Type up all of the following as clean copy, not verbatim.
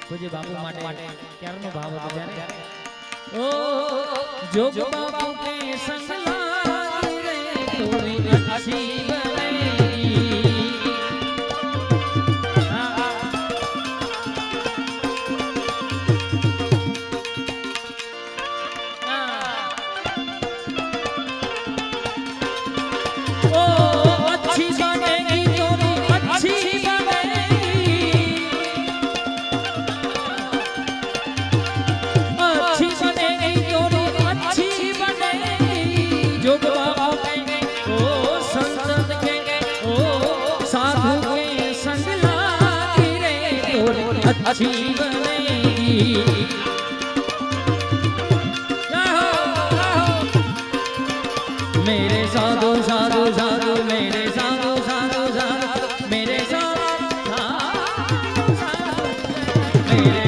પૂજ્ય બાપુ માટે ક્યારનો ભાવ હતો ત્યારે ઓ જોગ બાપુ કે સંગ લાગ રે તોરી અચ્છી अच्छी बनेगी मेरे साधु साधु साधु मेरे साधु साधु साधु मेरे साधु मेरे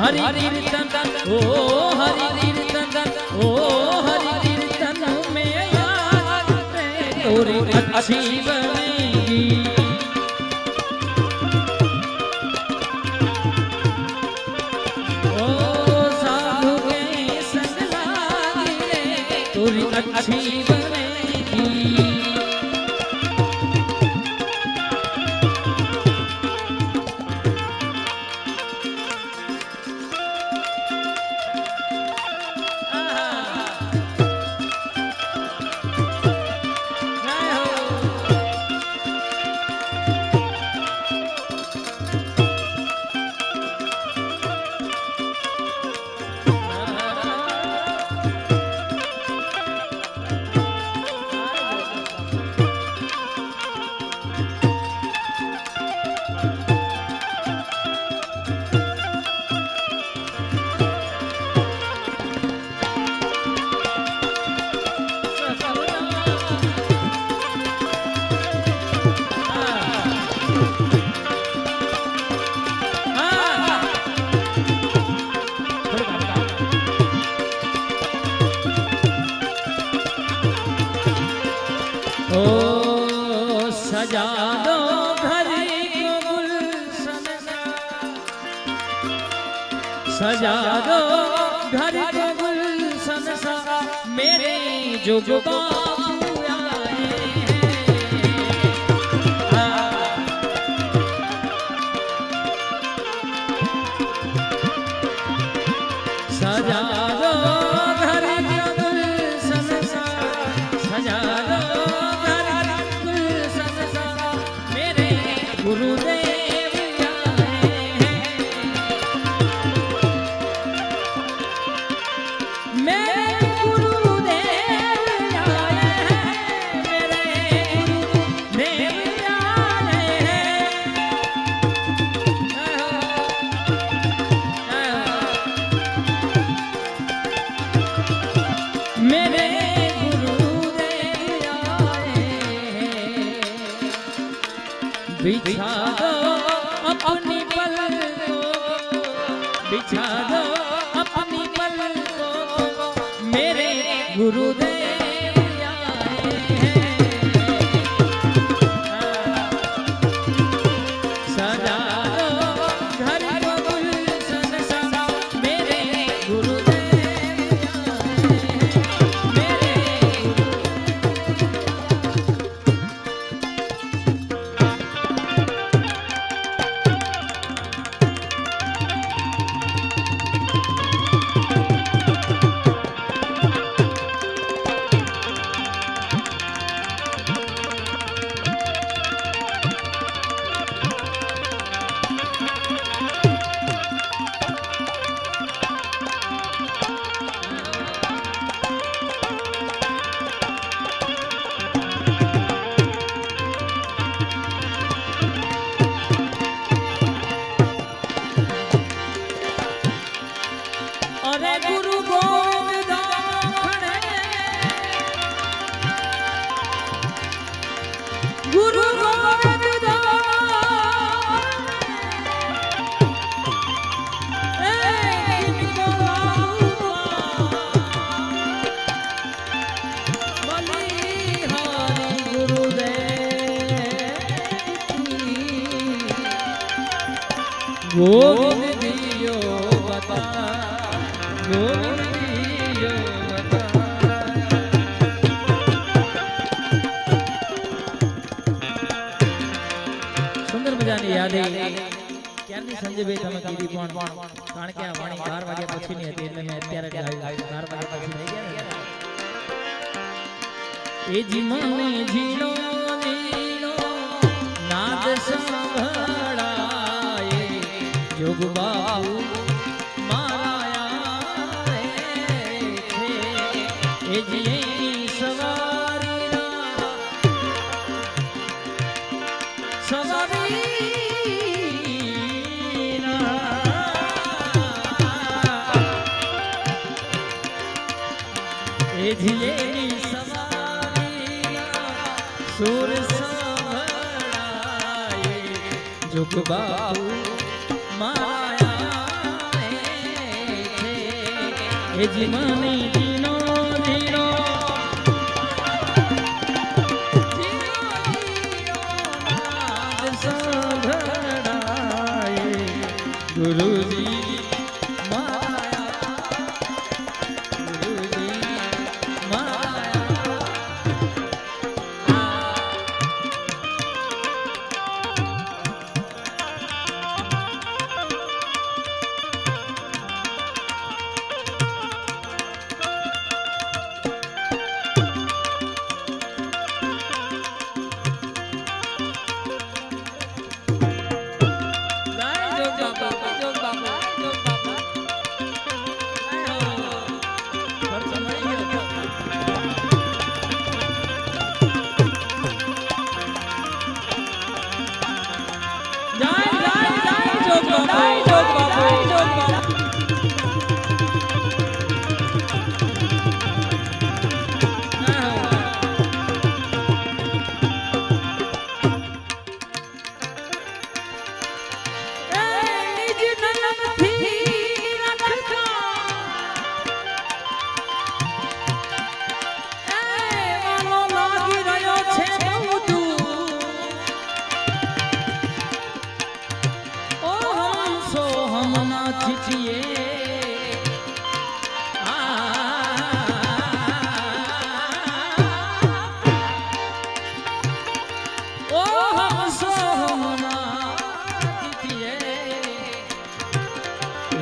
हरि कीर्तन ओ हरि कीर्तन ओ हरि कीर्तन में याद तोरी अच्छी बनेगी ओ साधु के संग लागी रे तोरी अच्छी बनेगी सजा दो घर को गुलशन सजा दो घर को गुलशन सा मेरे जो बाबू आए सजा दो घर को गुलशन सा सजा दो गुरुदेव आए हैं मेरे गुरुदेव आए हैं मेरे गुरुदेव आए हैं मेरे गुरुदेव आए हैं बिछा दो अपनी पलकों बिछा दो अपनी पलकों मेरे गुरुदेव आए हैं सजा दो घर को गुलशन सा मेरे गुरुदेव आए मेरे ગોવિંદ દિયો બતા ગોવિંદ દિયો બતા સુંદર મજાની યાદી ક્યારની સંજયભાઈ તમે કીધી પણ કારણ કે આ વાણી 12 વાગ્યા પછીની હતી એટલે મેં અત્યારે ગાયું 12 વાગ્યા પછી થઈ ગયા ને એ જીમને જીનો જીનો નાદ સંભળાય જોગ બાબુ માયા છે એ જીની સવારી સવારી એ જીની સુર સંભળાય જોગ બાબુ માયા છે એ જીવની જીનો જીનો સંભળાય ગુરુજી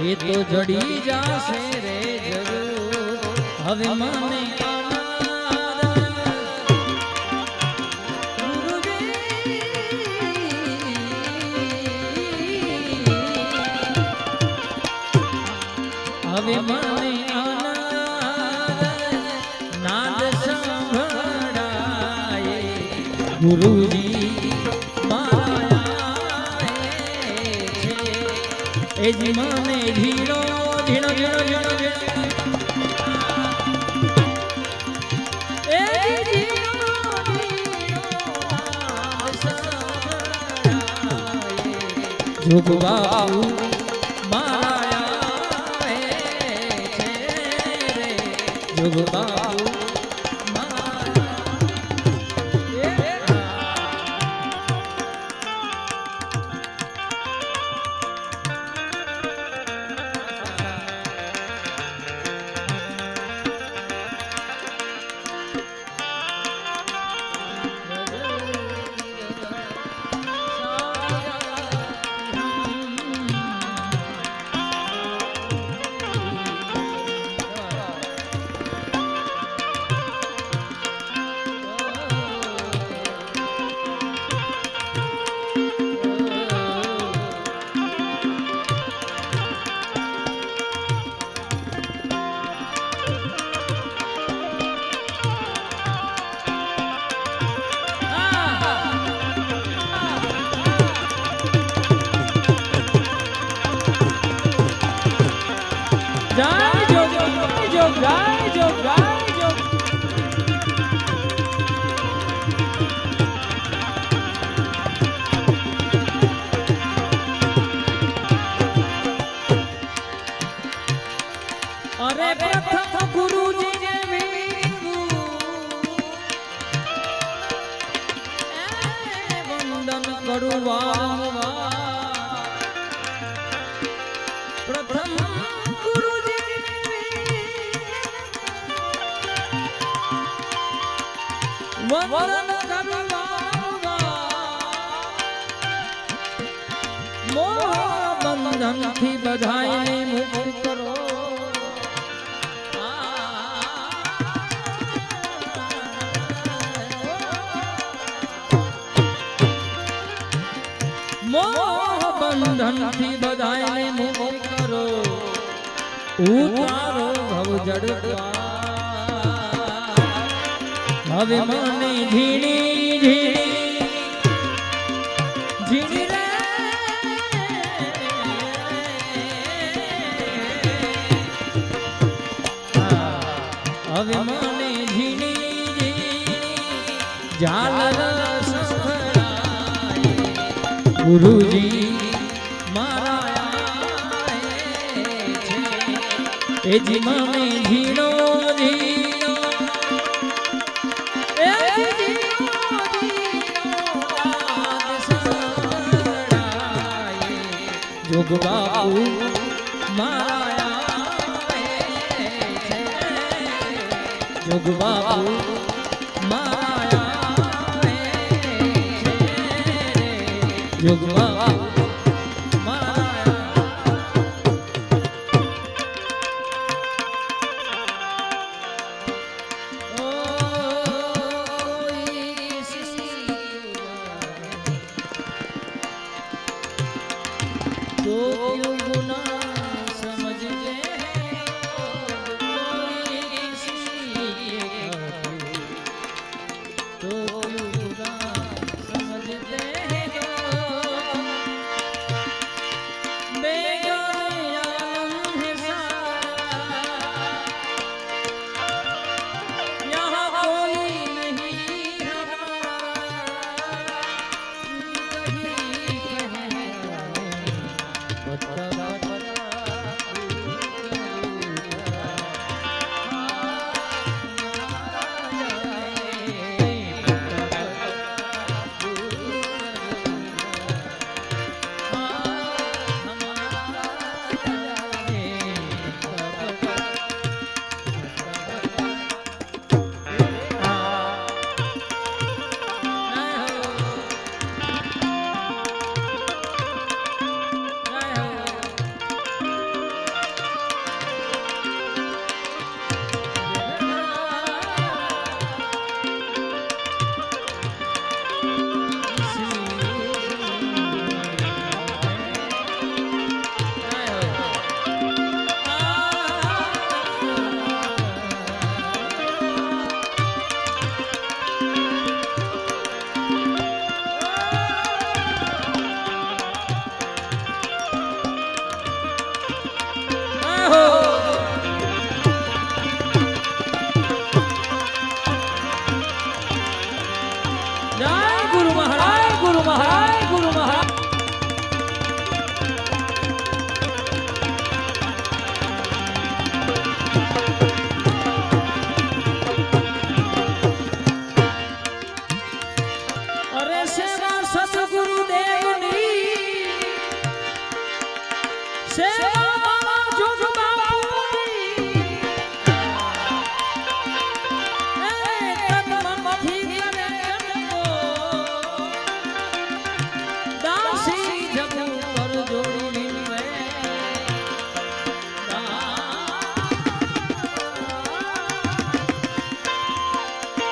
એ તો જડી જાશે રે જરૂર હવે મને હવે મને નાદ સંભળાય ગુરુજી એ જી મને ઝીણો ઝીણો ઝીણો ઝીણો એ ઝીણો જોગ બાબુ માયા છે રે જોગ બાબુ અરે પ્રથમ ગુરુજીને વંદન કરું વારંવાર વંદન કરવા મોહ બંધન થી બધાયને મુક્ત કરો મોહ બંધન થી બધાયને મુક્ત કરો ઉતારો ભવ જડતા હવે મને ઝીણી ઝીણી ઝીણી રે હવે મને ઝીણી ઝીણી ઝાલર સંભળાય ગુરુજી એ જી મને ઝીણો ઝીણો એ ઝીણો સંભળાય જોગ બાપુ માયા છે જોગ બાપુ માયા છે જોગ બાપુ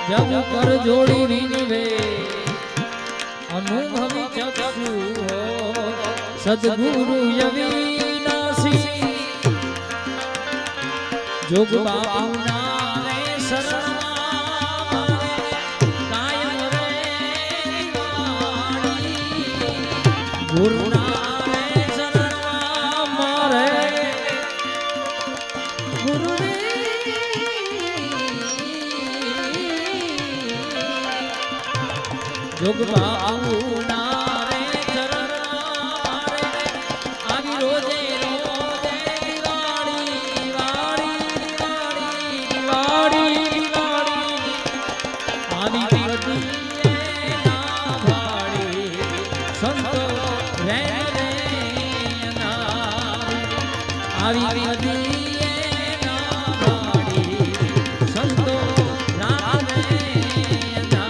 जब कर जोड़ी विनवे अनुभवी चक्षु हो सद्गुरु अविनाशी जोग बापू नारे शरणा कायम रे वाणी गुरु नारे शरणा मारे गुरु जोग बापू नारे चरण मारे आवी रोजे रोजे दिवाड़ी दिवाड़ी दिवाड़ी दिवाड़ी आवी पदी ना भाड़ी संतो रे रे ना आवी पदी ना भाड़ी संतो राम रे ना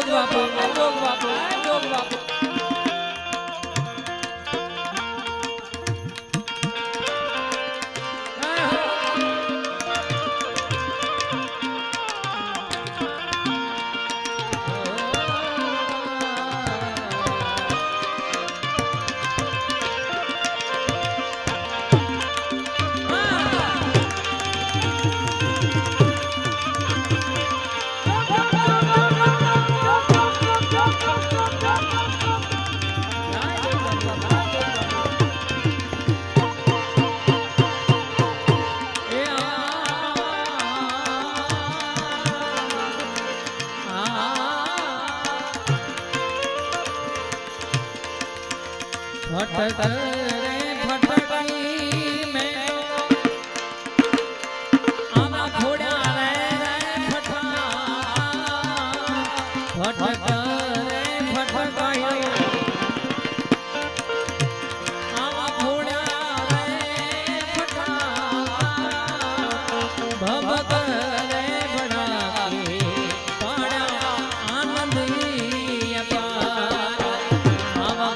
જોગ બાપુ જોગ બાપુ જોગ બાપુ भटक रे भटकी में आमा घोड़ा रे फटा भटक रे भटकायो आमा घोड़ा रे फटा भवक रे बड़ा के पाड़ा आनंद अपार आवा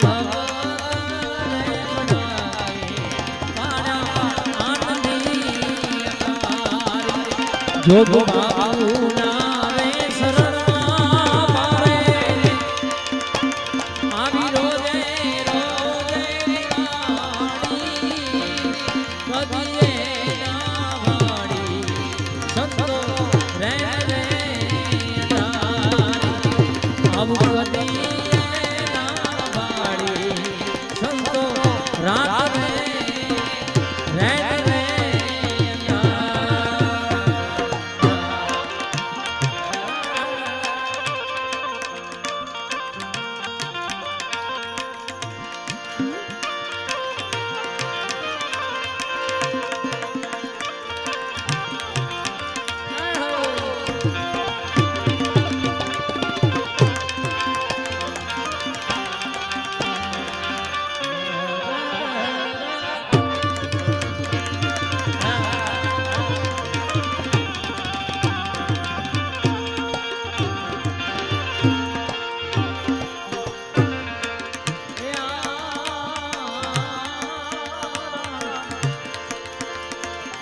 जोग बाबू नावे शरणा मारे आवी रोजे रोजे वाणी कदिए ना वाणी संतो रे रे अब कदिए ना वाणी संतो रात रे रे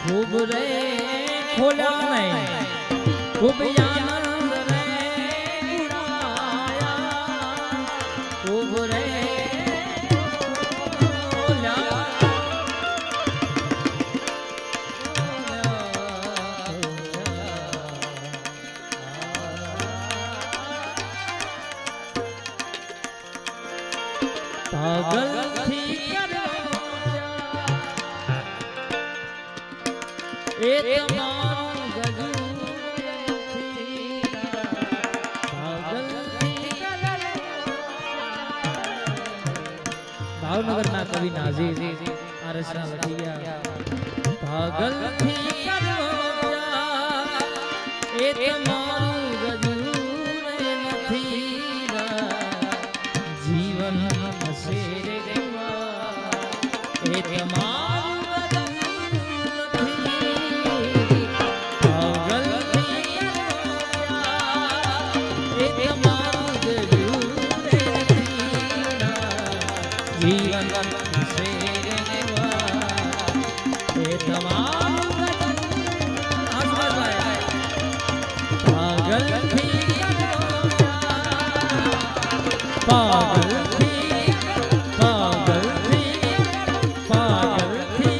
खूब रे खोला नहीं खूब आनंद रे उड़ाया खूब रे खोला पागल थी एक मान भावनगर ना कवि नाजीर आरसना लठिया पागल थी एक मान गजूर नथी जीवन से एक मान जीवन से तमाम पागल थी पागल थी पागल थी पागल थी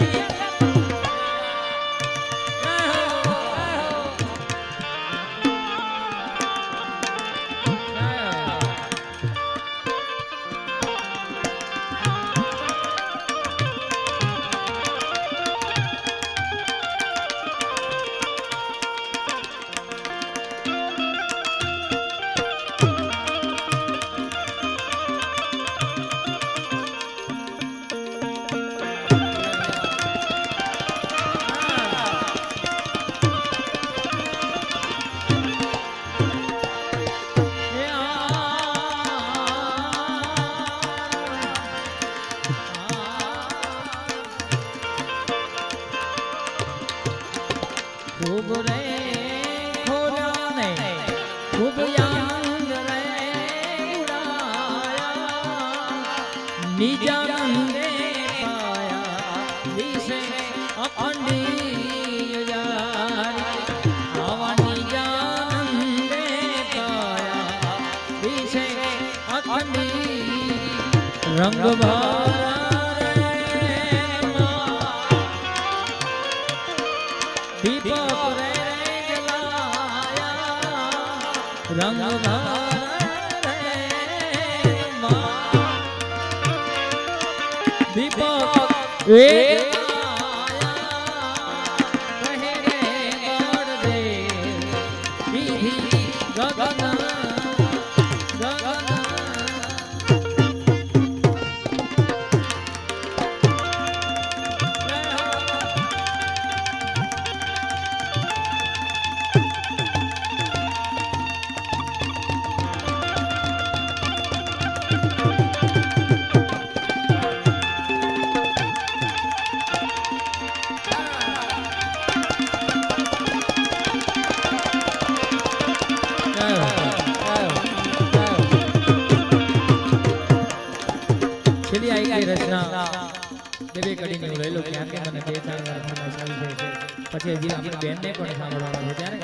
खूब रे खोला ने खूब आनंद रे નિજાનંદે પાયા વિશે અખંડી જારી આવા નિજાનંદે પાયા વિશે અખંડી રંગ ભરા દીપક રે જલાયા રંગ ભરા દીપક એક કહે ગોળ દે દીધી ગગન છેલ્લી આવી રચના બે કડી ને લઈ લો ક્યાં કે મને બે ચાર વાર ફરમાઈશ આવી છે પછી હજી આપણી બેન ને પણ સાંભળવાનું છે ત્યારે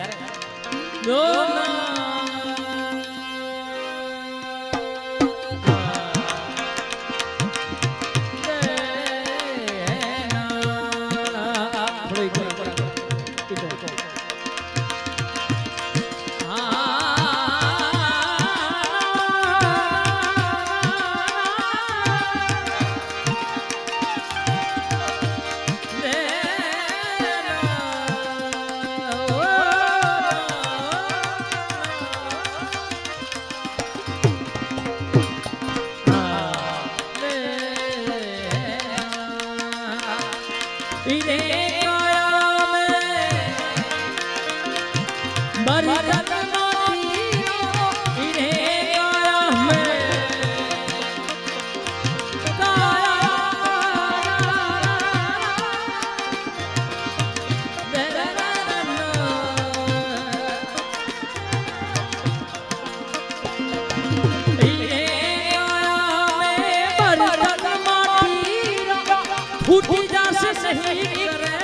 फूटी जासे नहीं करे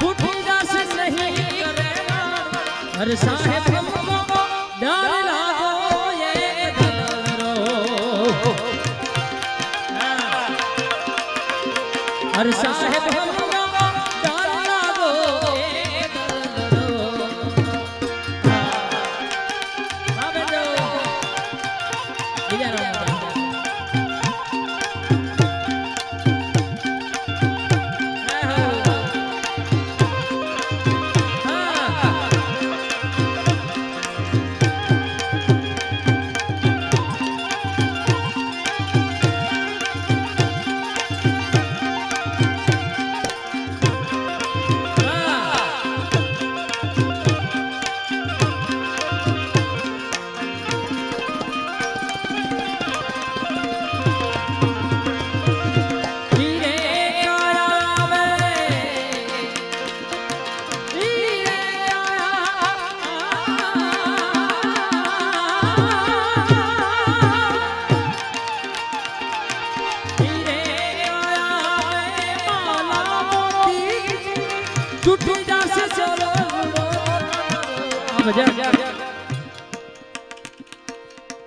फूटी जासे नहीं करे हर साहेब हमको डर लागो ये धरो हर साहेब हमको डर लागो ये धरो आवे जो इधर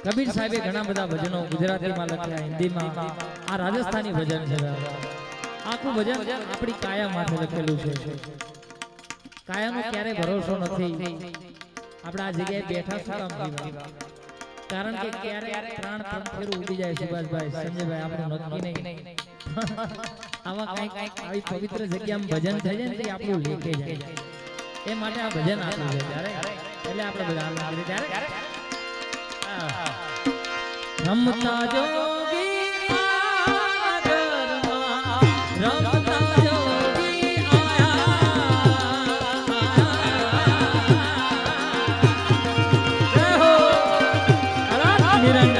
કબીર સાહેબે ઘણા બધા ભજનો ગુજરાતીમાં લખ્યા, હિન્દીમાં. આ રાજસ્થાની ભજન છે. આખું ભજન આપણી કાયા માટે લખેલું છે. કાયાનો ક્યારે ભરોસો નથી. આપણે આ જગ્યાએ બેઠા સારા કારણ કે ક્યારે પ્રાણ ફેરું ઉડી જાય. સુભાષભાઈ, સંજયભાઈ, આપણું નક્કી નહીં. આવા કંઈક આવી પવિત્ર જગ્યામાં ભજન થઈ જાય ને આપણું લેખે જાય. એ માટે આ ભજન આપ્યું છે ત્યારે, એટલે આપણે બધા ત્યારે રમતા જોગી આદરમાં રમતા જોગી આયા હો અલા નિરંજન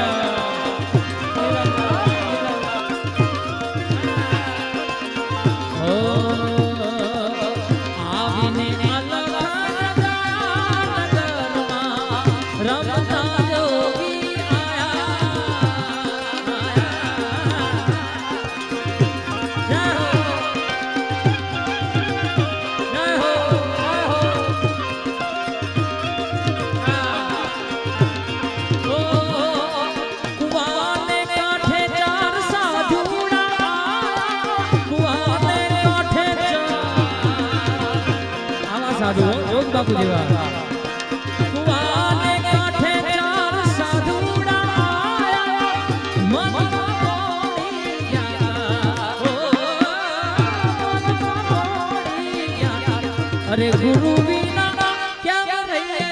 રમતા જોગી આયા બાપુ જેવા કુવાને કાંઠે ચાર સાધુડા આયા મનમાં પડી ગયા ઓ મનમાં પડી ગયા અરે ગુરુ વિના કેમ રહીએ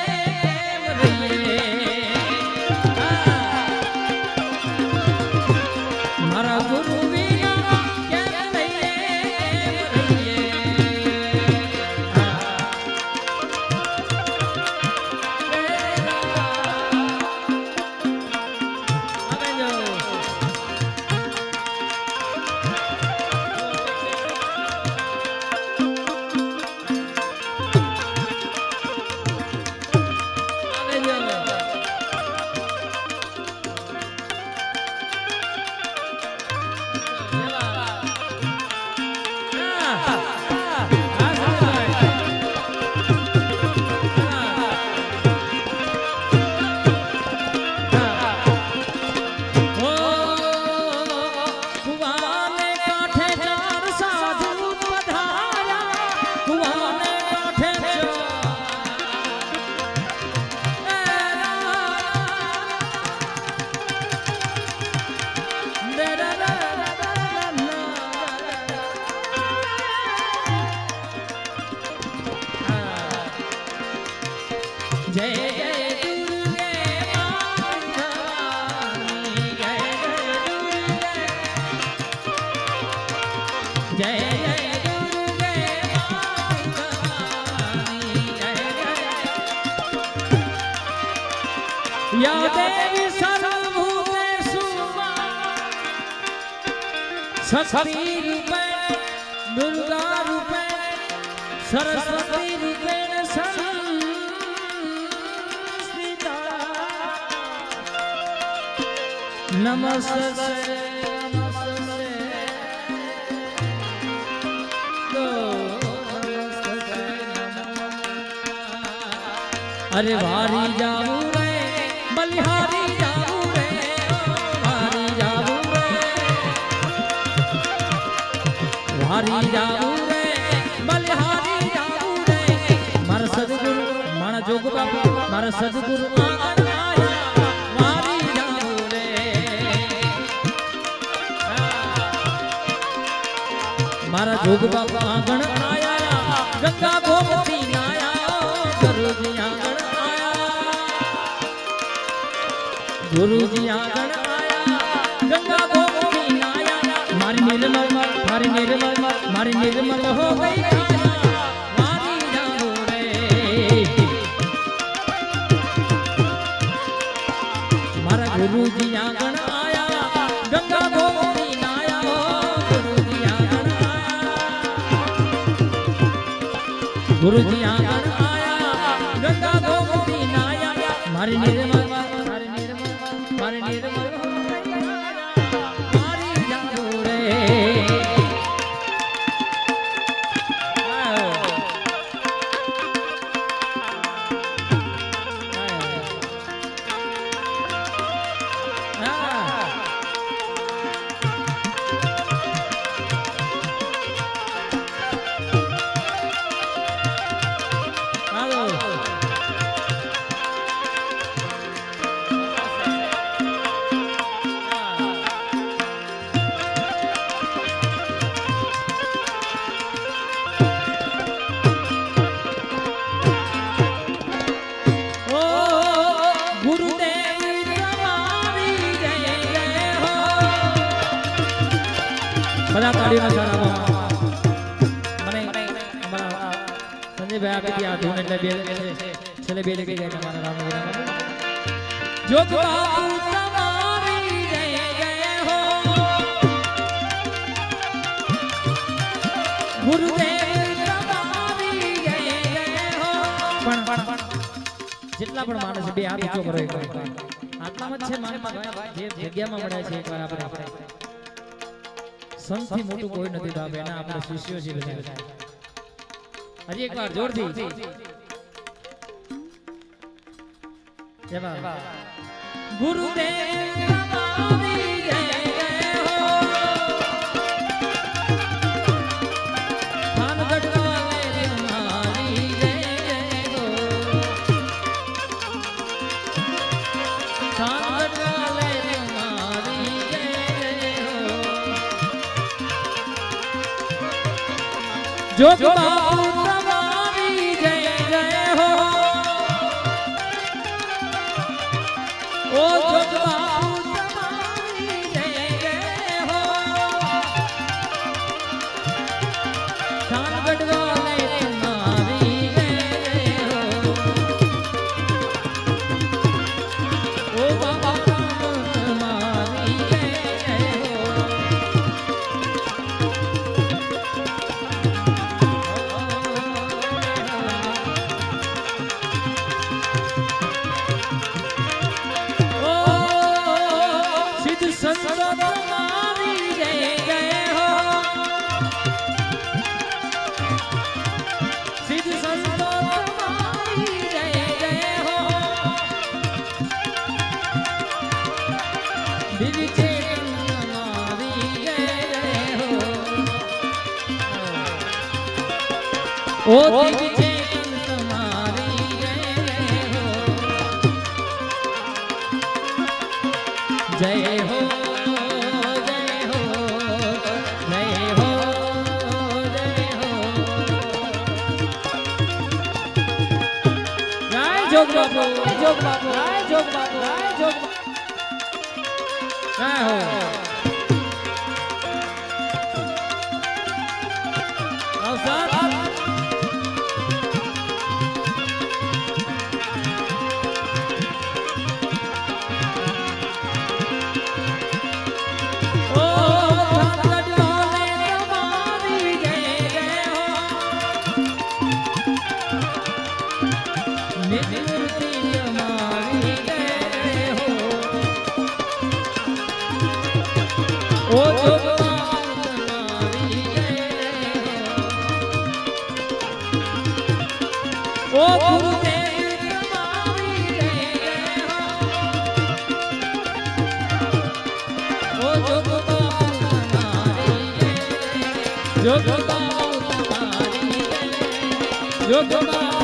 મારા ગુરુ વિના કેમ રહીએ જય જય દુર્ગે ભવાની જય જય દુર્ગે ભવાની જય યા દેવી સર્વભૂતેષુ શક્તિ રૂપે દુર્ગા રૂપે સરસ્વતી રૂપે નમસ્તે અરે વારી જાવું રે બલિહારી જાવું રે વારી જાવું રે વારી જાવું રે બલિહારી જાવું રે મારા સદગુરુ મારા જોગ બાપુ મારા સદગુરુ મારા જોગ બાપા આંગણ આયા ગંગા ગોમતી નાયા ગુરુજી આંગણ આયા ગુરુજી આંગણ આયા ગંગા ગોમતી નાયા મારી નિર્મલ હો ગઈ મારી જાઓ રે મારા ગુરુજી આંગણ આયા ગંગા ગોમતી ગુરુજી આંગણ આયા ગંગા ગોમતી નાયા મારી નિર્મલ મારી જાઓ રે બધા તાળીઓના સારા મને અમારા સંજયભાઈ આપી હતી આ ધૂન એટલે બે છેલ્લે બે લગી જાય અમારા રામનગર જોગ બાપુ તમારી જય જય હો ગુરુદેવ તમારી જય જય હો પણ જેટલા પણ માણસ બે હાથ ઊંચો કરો એકવાર આત્મામાં છે માનમાં જે જગ્યામાં મળ્યા છે એકવાર આપણે સંથી મોટું કોઈ નથી બાપ એના આપણે શિષ્યો છે બધા હજી એકવાર જોરથી જય ગુરુદેવ તમારી જય જય હો થાનગઢ વાલે તમારી જય જય હો जोग बापू तुम्हारी जय जय हो ओ जोग बापू तुम्हारी जय जय हो शान गढ़वाले तुम्हारी जय जय हो ओ बाबा तुम्हारी जय जय हो संत तुम्हारी जय जय हो सिद्ध संत तुम्हारी जय जय हो दिव्य चेतन तुम्हारी जय जय हो ओ दिव्य चेतन तुम्हारी जय जय हो जय हो जोग बाबू जोग बाबू जोग बाबू जोग हो अवसर ओ जोग बापू तुम्हारी जय हो ओ गुरुदेव तुम्हारी जय हो ओ जोग बापू तुम्हारी जय जोग बापू तुम्हारी जय जोग बापू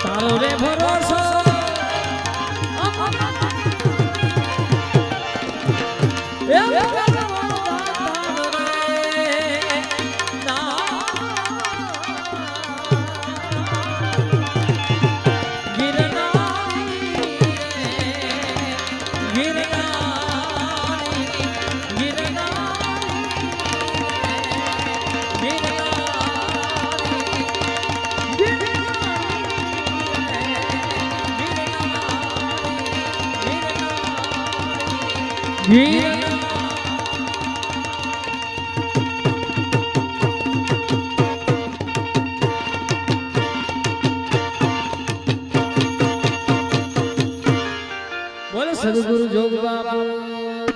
तारो रे भरोसा बोले सदगुरु जोग बाबू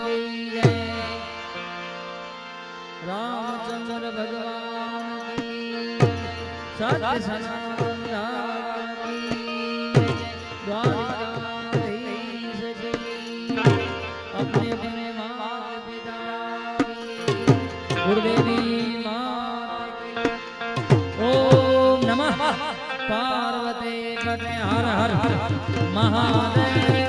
की जय रामचंद्र भगवान की सत्य सनातन धर्म की द्वारकाधीश जी अपने अपने माता पिता गुरुदेवी माता ओम नमः पार्वती पते हर हर महादेव।